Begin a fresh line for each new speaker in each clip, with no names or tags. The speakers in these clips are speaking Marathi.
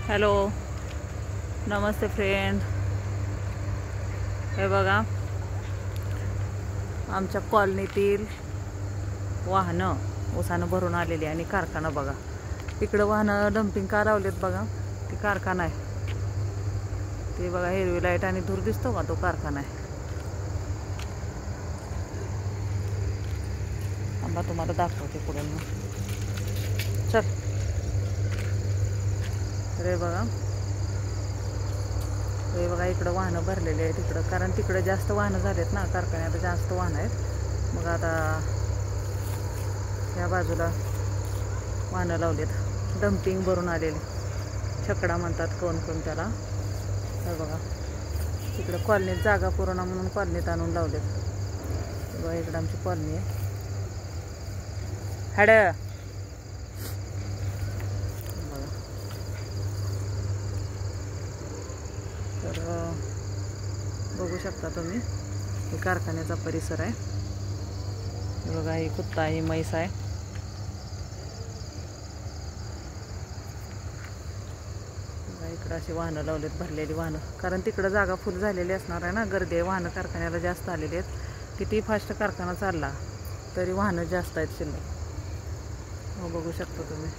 हॅलो, नमस्ते फ्रेंड. हे बघा, आमच्या कॉलनीतील वाहनं ओसानं भरून आलेली आणि कारखाना बघा. इकडं वाहनं डम्पिंग का लावलेत बघा. ती कारखाना आहे. ते बघा, हिरवी लाईट आणि धूर दिसतो का, तो कारखाना आहे. आंबा तुम्हाला दाखवते पुढे मग. चल रे बघा. हे बघा, इकडं वाहनं भरलेली आहेत इकडं, कारण तिकडं जास्त वाहनं झालेत ना, कारखान्यात जास्त वाहनं आहेत. मग आता या बाजूला वाहनं लावलेत, डम्पिंग भरून आलेले. छकडा म्हणतात कोण त्याला. हे बघा, तिकडं कॉलनीत जागा पुरवणा म्हणून कॉलनीत आणून लावलेत. बघा, इकडं आमची कॉलनी आहे. हॅड तर बघू शकता तुम्ही, हे कारखान्याचा परिसर आहे. हे बघा, ही कुत्ता, ही म्हैस आहे. बघा, इकडं अशी वाहनं लावलेत, भरलेली वाहनं, कारण तिकडं जागा फुल झालेली असणार आहे ना, गर्दी आहे. वाहनं कारखान्याला जास्त आलेली आहेत. किती फास्ट कारखाना चालला तरी वाहनं जास्त आहेत शिल्लक. हो, बघू शकता तुम्ही.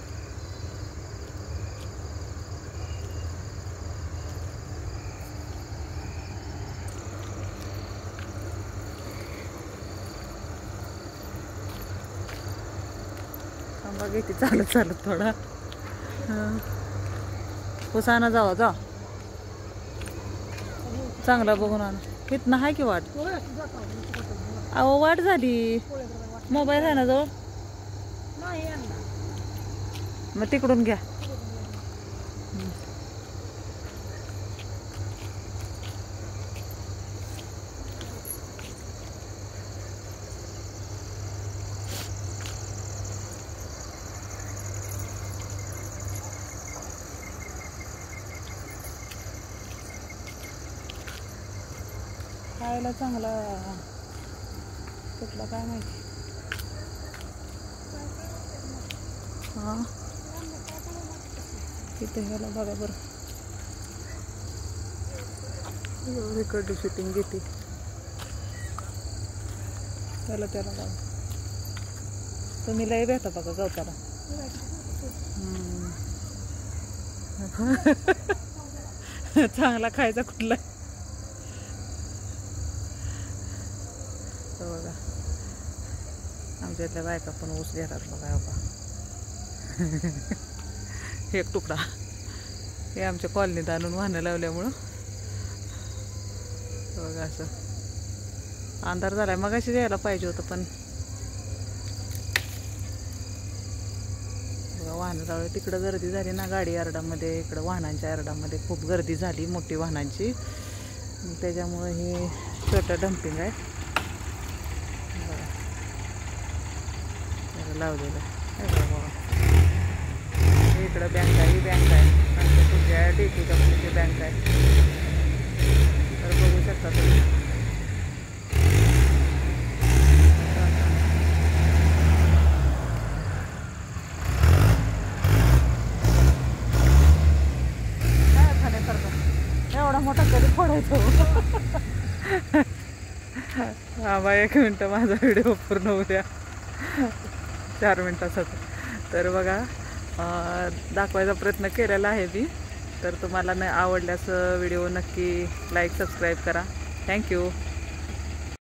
थांबा, घेते चालत थोडा. उसाना जावा जा, चांगला बघून आण. इथनं आहे की वाट? अहो, वाट झाली. मोबाईल आहे ना जवळ, मग तिकडून घ्या. खायला चांगला कुठला काय माहिती. हां, तिथे ह्याला बघा बरं, इकडे शूटिंग घेते. त्याला बघा, तुम्ही लय भेटा बघा गवताला. चांगला खायचा कुठला बघा. आमच्या इथल्या बायका पण ऊस घेतात बघा. एक तुकडा हे आमच्या कॉलनीत आणून वाहनं लावल्यामुळं बघा, असं अंधार झालाय. मग अशी यायला पाहिजे होतं, पण बघा, वाहनं लावले. तिकडं गर्दी झाली ना गाडी यार्डामध्ये, इकडं वाहनांच्या यार्डामध्ये खूप गर्दी झाली, मोठी वाहनांची. त्याच्यामुळं हे छोटं डम्पिंग आहे लावलेलं आहे. बघा, इकडं बँक आहे, ही बँक आहे आमच्या तुझ्या DP कंपनीची बँक आहे. तर बघू शकता तुम्ही. काय खाण्यासारखं एवढा मोठा कधी फोडायचं. हा बा, 1 मिनटं, माझा व्हिडिओ पूर्ण होऊ द्या. 4 मिनटासाठी. तर बघा, दाखवायचा प्रयत्न केलेला आहे मी. तर तुम्हाला आवडल्यास व्हिडिओ नक्की लाईक, सबस्क्राईब करा. थँक्यू.